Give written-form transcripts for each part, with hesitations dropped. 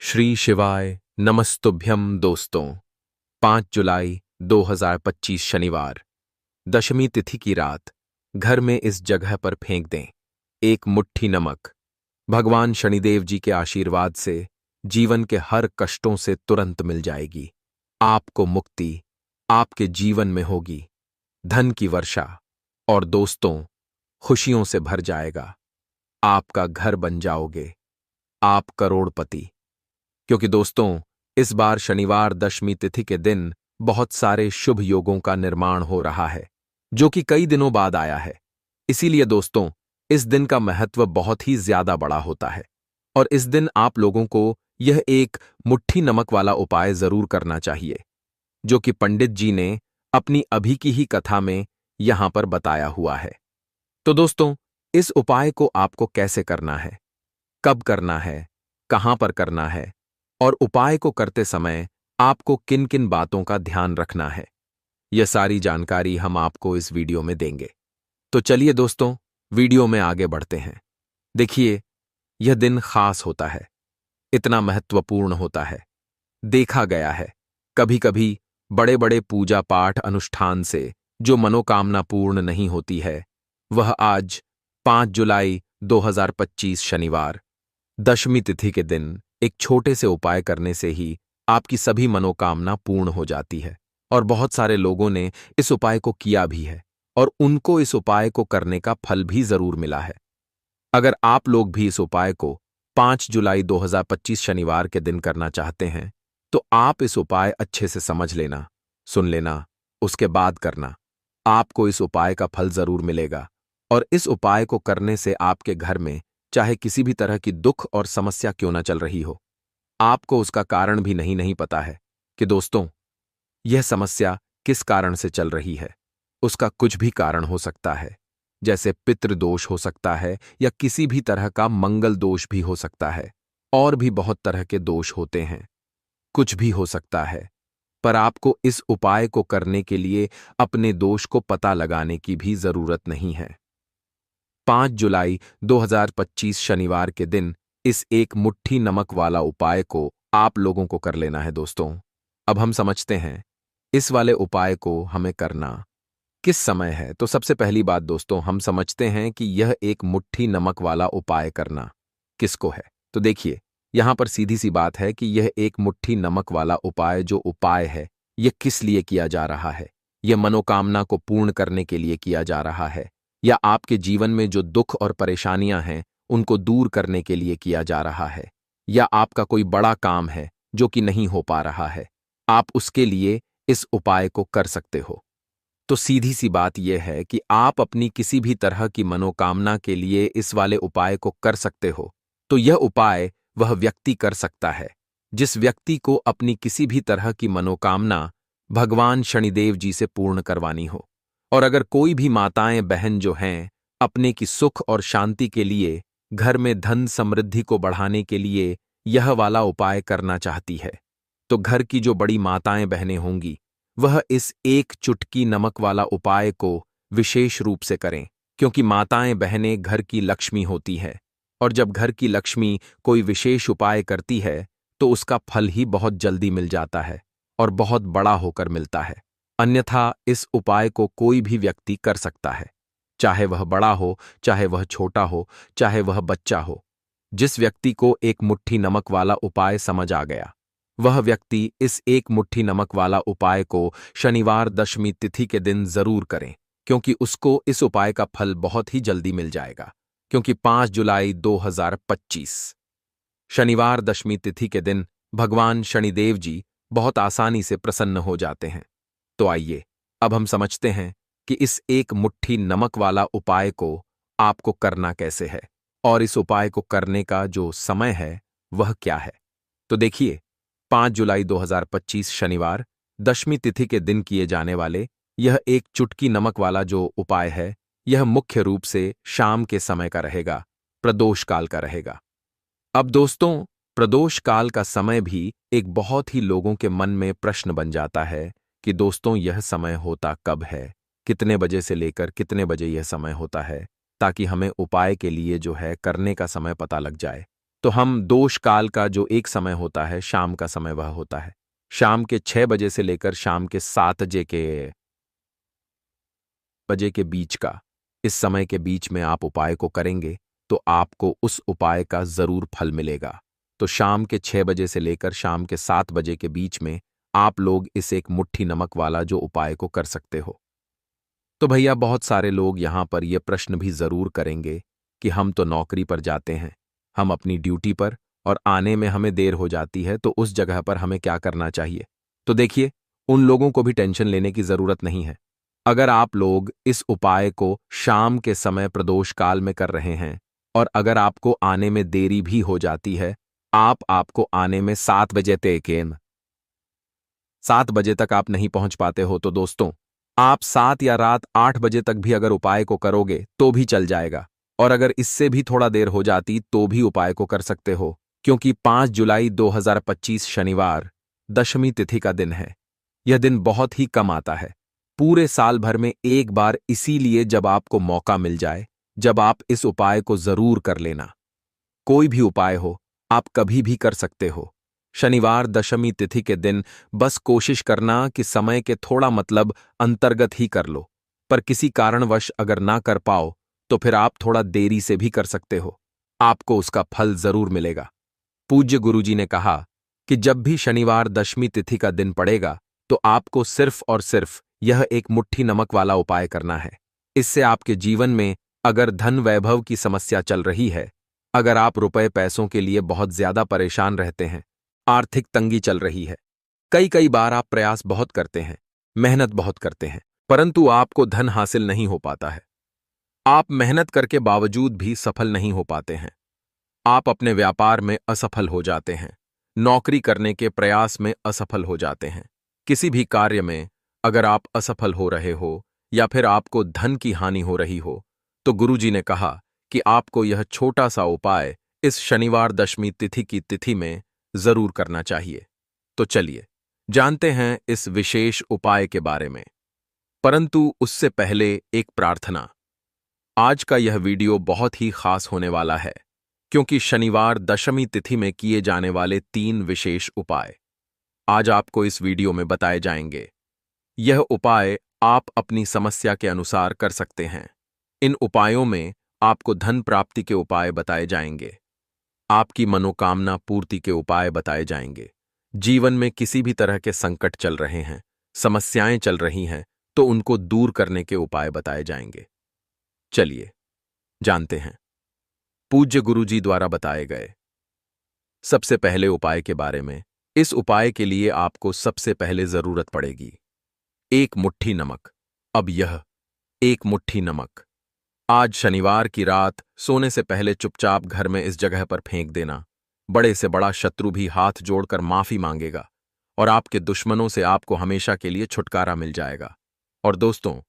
श्री शिवाय नमस्तुभ्यम दोस्तों। 5 जुलाई 2025 शनिवार, दशमी तिथि की रात। घर में इस जगह पर फेंक दें एक मुट्ठी नमक। भगवान शनिदेव जी के आशीर्वाद से जीवन के हर कष्टों से तुरंत मिल जाएगी। आपको मुक्ति आपके जीवन में होगी, धन की वर्षा और दोस्तों खुशियों से भर जाएगा। आपका घर बन जाओगे, आप करोड़पति। क्योंकि दोस्तों, इस बार शनिवार दशमी तिथि के दिन बहुत सारे शुभ योगों का निर्माण हो रहा है, जो कि कई दिनों बाद आया है। इसीलिए दोस्तों, इस दिन का महत्व बहुत ही ज्यादा बड़ा होता है और इस दिन आप लोगों को यह एक मुट्ठी नमक वाला उपाय जरूर करना चाहिए, जो कि पंडित जी ने अपनी अभी की ही कथा में यहां पर बताया हुआ है। तो दोस्तों, इस उपाय को आपको कैसे करना है, कब करना है, कहां पर करना है और उपाय को करते समय आपको किन किन बातों का ध्यान रखना है, यह सारी जानकारी हम आपको इस वीडियो में देंगे। तो चलिए दोस्तों, वीडियो में आगे बढ़ते हैं। देखिए, यह दिन खास होता है, इतना महत्वपूर्ण होता है। देखा गया है कभी कभी बड़े बड़े पूजा पाठ अनुष्ठान से जो मनोकामना पूर्ण नहीं होती है, वह आज 5 जुलाई 2025 शनिवार दशमी तिथि के दिन एक छोटे से उपाय करने से ही आपकी सभी मनोकामना पूर्ण हो जाती है। और बहुत सारे लोगों ने इस उपाय को किया भी है और उनको इस उपाय को करने का फल भी जरूर मिला है। अगर आप लोग भी इस उपाय को 5 जुलाई 2025 शनिवार के दिन करना चाहते हैं, तो आप इस उपाय अच्छे से समझ लेना, सुन लेना, उसके बाद करना। आपको इस उपाय का फल जरूर मिलेगा और इस उपाय को करने से आपके घर में चाहे किसी भी तरह की दुख और समस्या क्यों ना चल रही हो, आपको उसका कारण भी नहीं पता है कि दोस्तों यह समस्या किस कारण से चल रही है। उसका कुछ भी कारण हो सकता है, जैसे पितृदोष हो सकता है या किसी भी तरह का मंगल दोष भी हो सकता है, और भी बहुत तरह के दोष होते हैं। कुछ भी हो सकता है, पर आपको इस उपाय को करने के लिए अपने दोष को पता लगाने की भी जरूरत नहीं है। 5 जुलाई 2025 शनिवार के दिन इस एक मुट्ठी नमक वाला उपाय को आप लोगों को कर लेना है दोस्तों। अब हम समझते हैं इस वाले उपाय को हमें करना किस समय है। तो सबसे पहली बात दोस्तों, हम समझते हैं कि यह एक मुट्ठी नमक वाला उपाय करना किसको है। तो देखिए, यहां पर सीधी सी बात है कि यह एक मुट्ठी नमक वाला उपाय जो उपाय है, यह किस लिए किया जा रहा है। यह मनोकामना को पूर्ण करने के लिए किया जा रहा है, या आपके जीवन में जो दुख और परेशानियां हैं उनको दूर करने के लिए किया जा रहा है, या आपका कोई बड़ा काम है जो कि नहीं हो पा रहा है, आप उसके लिए इस उपाय को कर सकते हो। तो सीधी सी बात यह है कि आप अपनी किसी भी तरह की मनोकामना के लिए इस वाले उपाय को कर सकते हो। तो यह उपाय वह व्यक्ति कर सकता है जिस व्यक्ति को अपनी किसी भी तरह की मनोकामना भगवान शनिदेव जी से पूर्ण करवानी हो। और अगर कोई भी माताएं बहन जो हैं अपने की सुख और शांति के लिए, घर में धन समृद्धि को बढ़ाने के लिए यह वाला उपाय करना चाहती है, तो घर की जो बड़ी माताएं बहनें होंगी वह इस एक चुटकी नमक वाला उपाय को विशेष रूप से करें, क्योंकि माताएं बहनें घर की लक्ष्मी होती है और जब घर की लक्ष्मी कोई विशेष उपाय करती है तो उसका फल ही बहुत जल्दी मिल जाता है और बहुत बड़ा होकर मिलता है। अन्यथा इस उपाय को कोई भी व्यक्ति कर सकता है, चाहे वह बड़ा हो, चाहे वह छोटा हो, चाहे वह बच्चा हो। जिस व्यक्ति को एक मुट्ठी नमक वाला उपाय समझ आ गया, वह व्यक्ति इस एक मुट्ठी नमक वाला उपाय को शनिवार दशमी तिथि के दिन जरूर करें, क्योंकि उसको इस उपाय का फल बहुत ही जल्दी मिल जाएगा। क्योंकि 5 जुलाई 2025 शनिवार दशमी तिथि के दिन भगवान शनिदेव जी बहुत आसानी से प्रसन्न हो जाते हैं। तो आइए अब हम समझते हैं कि इस एक मुट्ठी नमक वाला उपाय को आपको करना कैसे है और इस उपाय को करने का जो समय है वह क्या है। तो देखिए, 5 जुलाई 2025 शनिवार दशमी तिथि के दिन किए जाने वाले यह एक चुटकी नमक वाला जो उपाय है, यह मुख्य रूप से शाम के समय का रहेगा, प्रदोष काल का रहेगा। अब दोस्तों, प्रदोष काल का समय भी एक बहुत ही लोगों के मन में प्रश्न बन जाता है कि दोस्तों यह समय होता कब है, कितने बजे से लेकर कितने बजे यह समय होता है, ताकि हमें उपाय के लिए जो है करने का समय पता लग जाए। तो हम दोष काल का जो एक समय होता है, शाम का समय वह होता है शाम के 6 बजे से लेकर शाम के 7 बजे के बीच का। इस समय के बीच में आप उपाय को करेंगे तो आपको उस उपाय का जरूर फल मिलेगा। तो शाम के 6 बजे से लेकर शाम के 7 बजे के बीच में आप लोग इस एक मुट्ठी नमक वाला जो उपाय को कर सकते हो। तो भैया बहुत सारे लोग यहां पर यह प्रश्न भी जरूर करेंगे कि हम तो नौकरी पर जाते हैं, हम अपनी ड्यूटी पर, और आने में हमें देर हो जाती है, तो उस जगह पर हमें क्या करना चाहिए। तो देखिए, उन लोगों को भी टेंशन लेने की जरूरत नहीं है। अगर आप लोग इस उपाय को शाम के समय प्रदोष काल में कर रहे हैं और अगर आपको आने में देरी भी हो जाती है, आपको आने में 7 बजे तक 7 बजे तक आप नहीं पहुंच पाते हो, तो दोस्तों आप 7 या रात 8 बजे तक भी अगर उपाय को करोगे तो भी चल जाएगा। और अगर इससे भी थोड़ा देर हो जाती तो भी उपाय को कर सकते हो, क्योंकि 5 जुलाई 2025 शनिवार दशमी तिथि का दिन है। यह दिन बहुत ही कम आता है, पूरे साल भर में एक बार, इसीलिए जब आपको मौका मिल जाए, जब आप इस उपाय को जरूर कर लेना। कोई भी उपाय हो, आप कभी भी कर सकते हो। शनिवार दशमी तिथि के दिन बस कोशिश करना कि समय के थोड़ा अंतर्गत ही कर लो, पर किसी कारणवश अगर ना कर पाओ तो फिर आप थोड़ा देरी से भी कर सकते हो, आपको उसका फल जरूर मिलेगा। पूज्य गुरुजी ने कहा कि जब भी शनिवार दशमी तिथि का दिन पड़ेगा तो आपको सिर्फ और सिर्फ यह एक मुट्ठी नमक वाला उपाय करना है। इससे आपके जीवन में अगर धन वैभव की समस्या चल रही है, अगर आप रुपए पैसों के लिए बहुत ज्यादा परेशान रहते हैं, आर्थिक तंगी चल रही है, कई कई बार आप प्रयास बहुत करते हैं, मेहनत बहुत करते हैं, परंतु आपको धन हासिल नहीं हो पाता है, आप मेहनत करके बावजूद भी सफल नहीं हो पाते हैं, आप अपने व्यापार में असफल हो जाते हैं, नौकरी करने के प्रयास में असफल हो जाते हैं, किसी भी कार्य में अगर आप असफल हो रहे हो या फिर आपको धन की हानि हो रही हो, तो गुरुजी ने कहा कि आपको यह छोटा सा उपाय इस शनिवार दशमी तिथि की तिथि में जरूर करना चाहिए। तो चलिए जानते हैं इस विशेष उपाय के बारे में, परंतु उससे पहले एक प्रार्थना। आज का यह वीडियो बहुत ही खास होने वाला है, क्योंकि शनिवार दशमी तिथि में किए जाने वाले 3 विशेष उपाय आज आपको इस वीडियो में बताए जाएंगे। यह उपाय आप अपनी समस्या के अनुसार कर सकते हैं। इन उपायों में आपको धन प्राप्ति के उपाय बताए जाएंगे, आपकी मनोकामना पूर्ति के उपाय बताए जाएंगे। जीवन में किसी भी तरह के संकट चल रहे हैं, समस्याएं चल रही हैं, तो उनको दूर करने के उपाय बताए जाएंगे। चलिए जानते हैं पूज्य गुरुजी द्वारा बताए गए सबसे पहले उपाय के बारे में। इस उपाय के लिए आपको सबसे पहले जरूरत पड़ेगी 1 मुट्ठी नमक। अब यह 1 मुट्ठी नमक आज शनिवार की रात सोने से पहले चुपचाप घर में इस जगह पर फेंक देना। बड़े से बड़ा शत्रु भी हाथ जोड़कर माफी मांगेगा और आपके दुश्मनों से आपको हमेशा के लिए छुटकारा मिल जाएगा। और दोस्तों,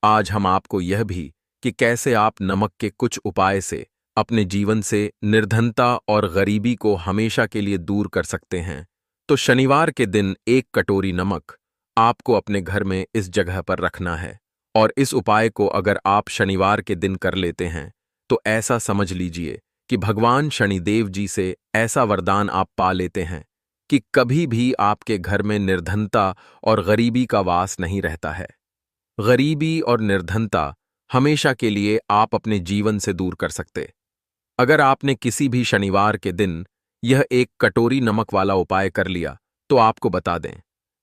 आज हम आपको यह भी कि कैसे आप नमक के कुछ उपाय से अपने जीवन से निर्धनता और गरीबी को हमेशा के लिए दूर कर सकते हैं। तो शनिवार के दिन 1 कटोरी नमक आपको अपने घर में इस जगह पर रखना है, और इस उपाय को अगर आप शनिवार के दिन कर लेते हैं तो ऐसा समझ लीजिए कि भगवान शनिदेव जी से ऐसा वरदान आप पा लेते हैं कि कभी भी आपके घर में निर्धनता और गरीबी का वास नहीं रहता है। गरीबी और निर्धनता हमेशा के लिए आप अपने जीवन से दूर कर सकते। अगर आपने किसी भी शनिवार के दिन यह 1 कटोरी नमक वाला उपाय कर लिया, तो आपको बता दें,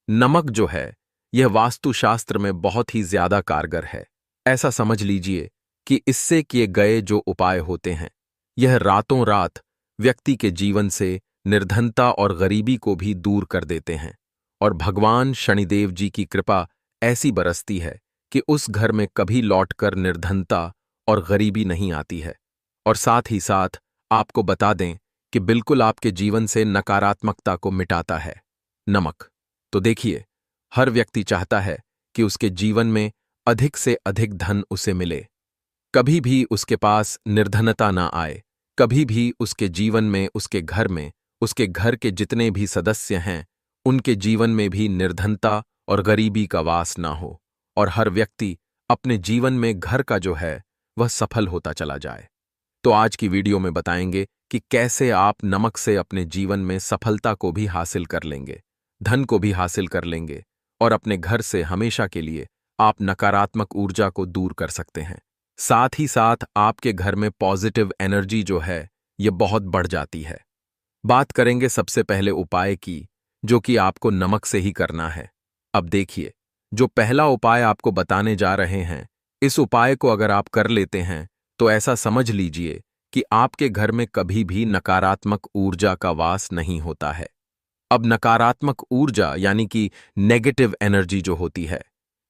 नमक जो है यह वास्तुशास्त्र में बहुत ही ज्यादा कारगर है। ऐसा समझ लीजिए कि इससे किए गए जो उपाय होते हैं, यह रातों रात व्यक्ति के जीवन से निर्धनता और गरीबी को भी दूर कर देते हैं, और भगवान शनिदेव जी की कृपा ऐसी बरसती है कि उस घर में कभी लौटकर निर्धनता और गरीबी नहीं आती है। और साथ ही साथ आपको बता दें कि बिल्कुल आपके जीवन से नकारात्मकता को मिटाता है नमक। तो देखिए, हर व्यक्ति चाहता है कि उसके जीवन में अधिक से अधिक धन उसे मिले, कभी भी उसके पास निर्धनता ना आए, कभी भी उसके जीवन में, उसके घर में, उसके घर के जितने भी सदस्य हैं उनके जीवन में भी निर्धनता और गरीबी का वास ना हो, और हर व्यक्ति अपने जीवन में घर का जो है वह सफल होता चला जाए। तो आज की वीडियो में बताएंगे कि कैसे आप नमक से अपने जीवन में सफलता को भी हासिल कर लेंगे, धन को भी हासिल कर लेंगे और अपने घर से हमेशा के लिए आप नकारात्मक ऊर्जा को दूर कर सकते हैं। साथ ही साथ आपके घर में पॉजिटिव एनर्जी जो है ये बहुत बढ़ जाती है। बात करेंगे सबसे पहले उपाय की, जो कि आपको नमक से ही करना है। अब देखिए, जो पहला उपाय आपको बताने जा रहे हैं, इस उपाय को अगर आप कर लेते हैं तो ऐसा समझ लीजिए कि आपके घर में कभी भी नकारात्मक ऊर्जा का वास नहीं होता है। अब नकारात्मक ऊर्जा यानी कि नेगेटिव एनर्जी जो होती है,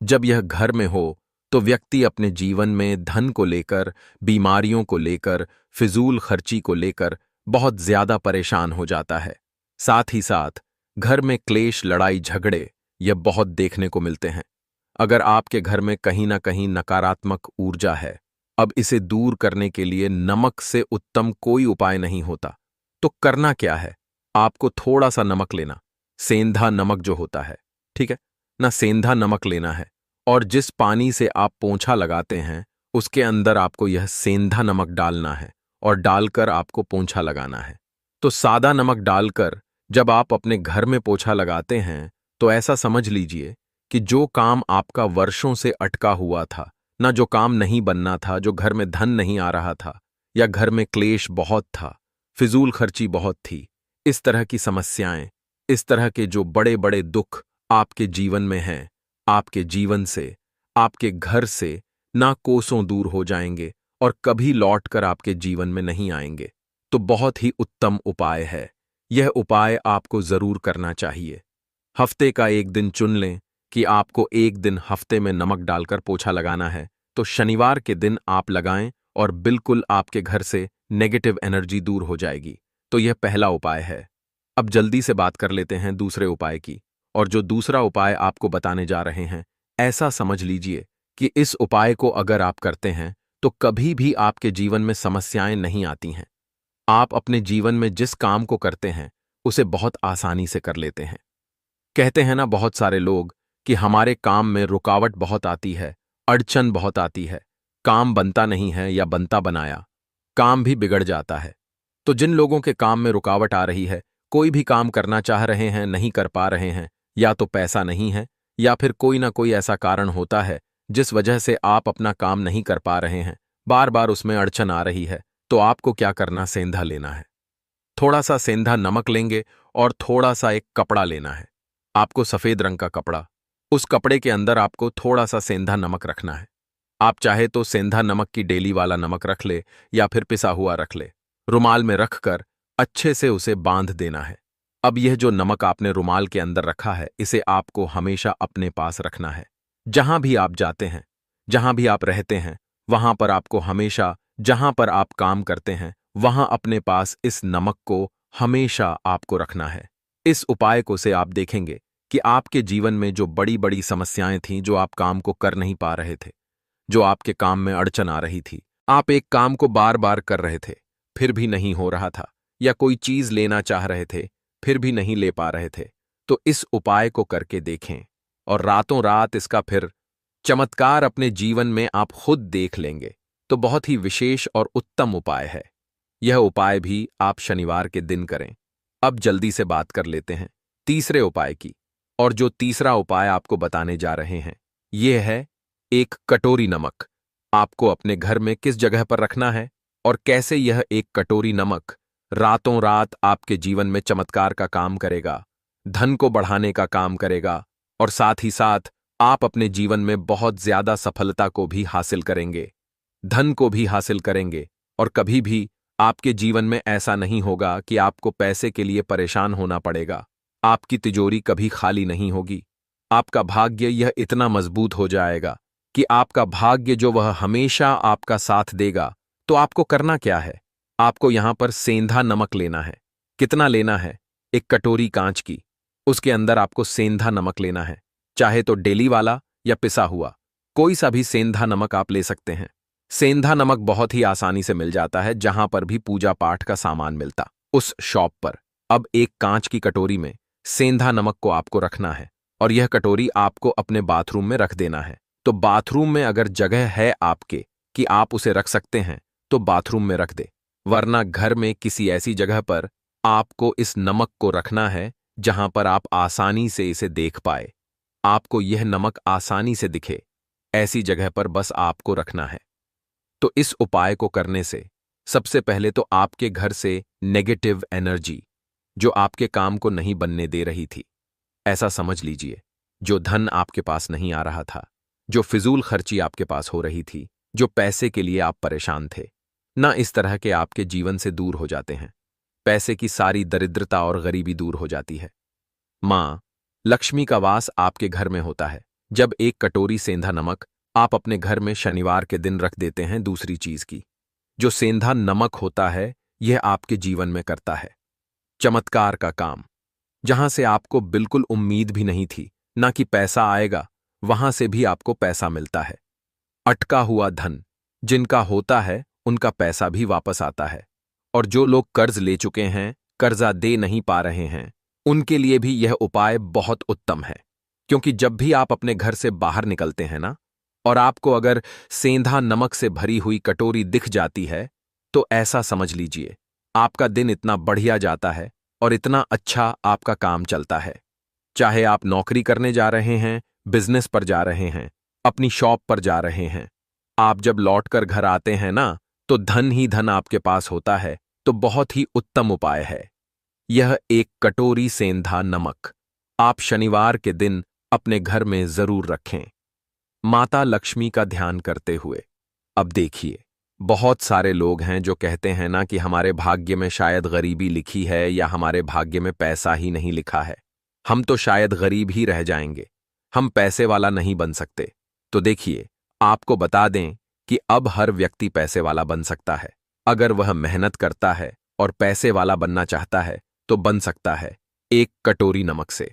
जब यह घर में हो तो व्यक्ति अपने जीवन में धन को लेकर, बीमारियों को लेकर, फिजूल खर्ची को लेकर बहुत ज्यादा परेशान हो जाता है। साथ ही साथ घर में क्लेश, लड़ाई झगड़े यह बहुत देखने को मिलते हैं। अगर आपके घर में कहीं ना कहीं नकारात्मक ऊर्जा है, अब इसे दूर करने के लिए नमक से उत्तम कोई उपाय नहीं होता। तो करना क्या है? आपको थोड़ा सा नमक लेना, सेंधा नमक जो होता है, ठीक है ना, सेंधा नमक लेना है और जिस पानी से आप पोंछा लगाते हैं उसके अंदर आपको यह सेंधा नमक डालना है और डालकर आपको पोंछा लगाना है। तो सादा नमक डालकर जब आप अपने घर में पोंछा लगाते हैं तो ऐसा समझ लीजिए कि जो काम आपका वर्षों से अटका हुआ था ना, जो काम नहीं बनना था, जो घर में धन नहीं आ रहा था या घर में क्लेश बहुत था, फिजूल खर्ची बहुत थी, इस तरह की समस्याएं, इस तरह के जो बड़े बड़े दुख आपके जीवन में हैं, आपके जीवन से, आपके घर से ना कोसों दूर हो जाएंगे और कभी लौटकर आपके जीवन में नहीं आएंगे। तो बहुत ही उत्तम उपाय है, यह उपाय आपको जरूर करना चाहिए। हफ्ते का एक दिन चुन लें कि आपको एक दिन हफ्ते में नमक डालकर पोछा लगाना है, तो शनिवार के दिन आप लगाएं और बिल्कुल आपके घर से नेगेटिव एनर्जी दूर हो जाएगी। तो यह पहला उपाय है। अब जल्दी से बात कर लेते हैं दूसरे उपाय की, और जो दूसरा उपाय आपको बताने जा रहे हैं, ऐसा समझ लीजिए कि इस उपाय को अगर आप करते हैं तो कभी भी आपके जीवन में समस्याएं नहीं आती हैं। आप अपने जीवन में जिस काम को करते हैं उसे बहुत आसानी से कर लेते हैं। कहते हैं ना बहुत सारे लोग कि हमारे काम में रुकावट बहुत आती है, अड़चन बहुत आती है, काम बनता नहीं है या बनता बनाया काम भी बिगड़ जाता है। तो जिन लोगों के काम में रुकावट आ रही है, कोई भी काम करना चाह रहे हैं, नहीं कर पा रहे हैं, या तो पैसा नहीं है या फिर कोई ना कोई ऐसा कारण होता है जिस वजह से आप अपना काम नहीं कर पा रहे हैं, बार बार उसमें अड़चन आ रही है, तो आपको क्या करना, सेंधा लेना है। थोड़ा सा सेंधा नमक लेंगे और थोड़ा सा एक कपड़ा लेना है, आपको सफेद रंग का कपड़ा, उस कपड़े के अंदर आपको थोड़ा सा सेंधा नमक रखना है। आप चाहे तो सेंधा नमक की डेली वाला नमक रख ले या फिर पिसा हुआ रख ले। रुमाल में रखकर अच्छे से उसे बांध देना है। अब यह जो नमक आपने रुमाल के अंदर रखा है, इसे आपको हमेशा अपने पास रखना है। जहां भी आप जाते हैं, जहां भी आप रहते हैं, वहां पर आपको हमेशा, जहां पर आप काम करते हैं, वहां अपने पास इस नमक को हमेशा आपको रखना है। इस उपाय को से आप देखेंगे कि आपके जीवन में जो बड़ी बड़ी समस्याएं थीं, जो आप काम को कर नहीं पा रहे थे, जो आपके काम में अड़चन आ रही थी, आप एक काम को बार बार कर रहे थे फिर भी नहीं हो रहा था, या कोई चीज लेना चाह रहे थे फिर भी नहीं ले पा रहे थे, तो इस उपाय को करके देखें और रातों रात इसका फिर चमत्कार अपने जीवन में आप खुद देख लेंगे। तो बहुत ही विशेष और उत्तम उपाय है। यह उपाय भी आप शनिवार के दिन करें। अब जल्दी से बात कर लेते हैं तीसरे उपाय की, और जो तीसरा उपाय आपको बताने जा रहे हैं यह है एक कटोरी नमक। आपको अपने घर में किस जगह पर रखना है और कैसे यह एक कटोरी नमक रातों रात आपके जीवन में चमत्कार का काम करेगा, धन को बढ़ाने का काम करेगा, और साथ ही साथ आप अपने जीवन में बहुत ज्यादा सफलता को भी हासिल करेंगे, धन को भी हासिल करेंगे, और कभी भी आपके जीवन में ऐसा नहीं होगा कि आपको पैसे के लिए परेशान होना पड़ेगा। आपकी तिजोरी कभी खाली नहीं होगी। आपका भाग्य यह इतना मजबूत हो जाएगा कि आपका भाग्य जो वह हमेशा आपका साथ देगा। तो आपको करना क्या है, आपको यहां पर सेंधा नमक लेना है। कितना लेना है? एक कटोरी कांच की, उसके अंदर आपको सेंधा नमक लेना है। चाहे तो डेली वाला या पिसा हुआ, कोई सा भी सेंधा नमक आप ले सकते हैं। सेंधा नमक बहुत ही आसानी से मिल जाता है जहां पर भी पूजा पाठ का सामान मिलता, उस शॉप पर। अब एक कांच की कटोरी में सेंधा नमक को आपको रखना है और यह कटोरी आपको अपने बाथरूम में रख देना है। तो बाथरूम में अगर जगह है आपके कि आप उसे रख सकते हैं तो बाथरूम में रख दे, वरना घर में किसी ऐसी जगह पर आपको इस नमक को रखना है जहां पर आप आसानी से इसे देख पाए। आपको यह नमक आसानी से दिखे, ऐसी जगह पर बस आपको रखना है। तो इस उपाय को करने से सबसे पहले तो आपके घर से नेगेटिव एनर्जी, जो आपके काम को नहीं बनने दे रही थी, ऐसा समझ लीजिए, जो धन आपके पास नहीं आ रहा था, जो फिजूल खर्ची आपके पास हो रही थी, जो पैसे के लिए आप परेशान थे, ना इस तरह के आपके जीवन से दूर हो जाते हैं। पैसे की सारी दरिद्रता और गरीबी दूर हो जाती है। मां लक्ष्मी का वास आपके घर में होता है। जब एक कटोरी सेंधा नमक आप अपने घर में शनिवार के दिन रख देते हैं, दूसरी चीज की, जो सेंधा नमक होता है, यह आपके जीवन में करता है चमत्कार का काम। जहां से आपको बिल्कुल उम्मीद भी नहीं थी ना कि पैसा आएगा, वहां से भी आपको पैसा मिलता है। अटका हुआ धन जिनका होता है, उनका पैसा भी वापस आता है। और जो लोग कर्ज ले चुके हैं, कर्जा दे नहीं पा रहे हैं, उनके लिए भी यह उपाय बहुत उत्तम है। क्योंकि जब भी आप अपने घर से बाहर निकलते हैं ना, और आपको अगर सेंधा नमक से भरी हुई कटोरी दिख जाती है, तो ऐसा समझ लीजिए आपका दिन इतना बढ़िया जाता है और इतना अच्छा आपका काम चलता है। चाहे आप नौकरी करने जा रहे हैं, बिजनेस पर जा रहे हैं, अपनी शॉप पर जा रहे हैं, आप जब लौटकर घर आते हैं ना, तो धन ही धन आपके पास होता है। तो बहुत ही उत्तम उपाय है यह एक कटोरी सेंधा नमक। आप शनिवार के दिन अपने घर में जरूर रखें, माता लक्ष्मी का ध्यान करते हुए। अब देखिए, बहुत सारे लोग हैं जो कहते हैं ना कि हमारे भाग्य में शायद गरीबी लिखी है या हमारे भाग्य में पैसा ही नहीं लिखा है, हम तो शायद गरीब ही रह जाएंगे, हम पैसे वाला नहीं बन सकते। तो देखिए, आपको बता दें कि अब हर व्यक्ति पैसे वाला बन सकता है। अगर वह मेहनत करता है और पैसे वाला बनना चाहता है तो बन सकता है, एक कटोरी नमक से।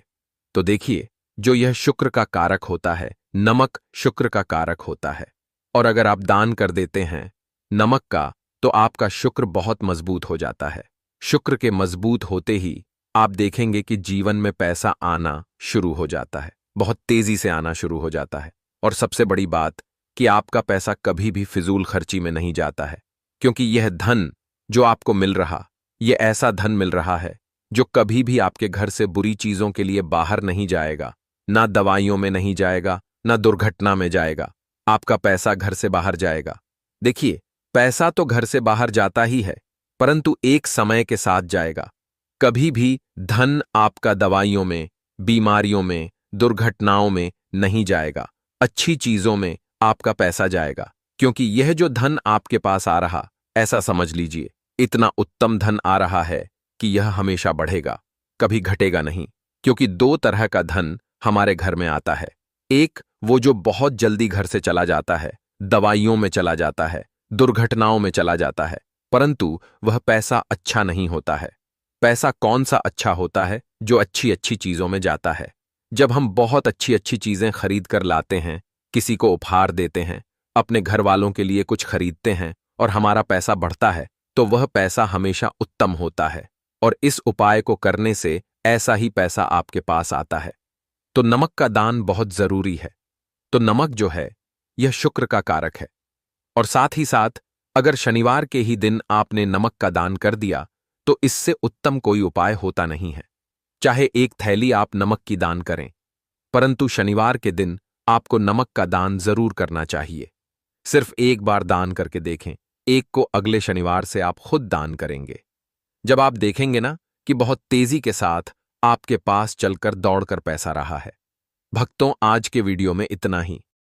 तो देखिए, जो यह शुक्र का कारक होता है, नमक शुक्र का कारक होता है। और अगर आप दान कर देते हैं नमक का, तो आपका शुक्र बहुत मजबूत हो जाता है। शुक्र के मजबूत होते ही आप देखेंगे कि जीवन में पैसा आना शुरू हो जाता है, बहुत तेजी से आना शुरू हो जाता है। और सबसे बड़ी बात कि आपका पैसा कभी भी फिजूल खर्ची में नहीं जाता है, क्योंकि यह धन जो आपको मिल रहा, यह ऐसा धन मिल रहा है जो कभी भी आपके घर से बुरी चीजों के लिए बाहर नहीं जाएगा, ना दवाइयों में नहीं जाएगा, ना दुर्घटना में जाएगा। आपका पैसा घर से बाहर जाएगा। देखिए, पैसा तो घर से बाहर जाता ही है, परंतु एक समय के साथ जाएगा। कभी भी धन आपका दवाइयों में, बीमारियों में, दुर्घटनाओं में नहीं जाएगा, अच्छी चीजों में आपका पैसा जाएगा। क्योंकि यह जो धन आपके पास आ रहा, ऐसा समझ लीजिए, इतना उत्तम धन आ रहा है कि यह हमेशा बढ़ेगा, कभी घटेगा नहीं। क्योंकि दो तरह का धन हमारे घर में आता है। एक वो जो बहुत जल्दी घर से चला जाता है, दवाइयों में चला जाता है, दुर्घटनाओं में चला जाता है, परंतु वह पैसा अच्छा नहीं होता है। पैसा कौन सा अच्छा होता है? जो अच्छी अच्छी चीजों में जाता है। जब हम बहुत अच्छी अच्छी चीजें खरीद कर लाते हैं, किसी को उपहार देते हैं, अपने घर वालों के लिए कुछ खरीदते हैं और हमारा पैसा बढ़ता है, तो वह पैसा हमेशा उत्तम होता है। और इस उपाय को करने से ऐसा ही पैसा आपके पास आता है। तो नमक का दान बहुत जरूरी है। तो नमक जो है, यह शुक्र का कारक है। और साथ ही साथ अगर शनिवार के ही दिन आपने नमक का दान कर दिया, तो इससे उत्तम कोई उपाय होता नहीं है। चाहे एक थैली आप नमक की दान करें, परंतु शनिवार के दिन आपको नमक का दान जरूर करना चाहिए। सिर्फ एक बार दान करके देखें, एक को अगले शनिवार से आप खुद दान करेंगे। जब आप देखेंगे ना कि बहुत तेजी के साथ आपके पास चलकर दौड़कर पैसा रहा है। भक्तों, आज के वीडियो में इतना ही।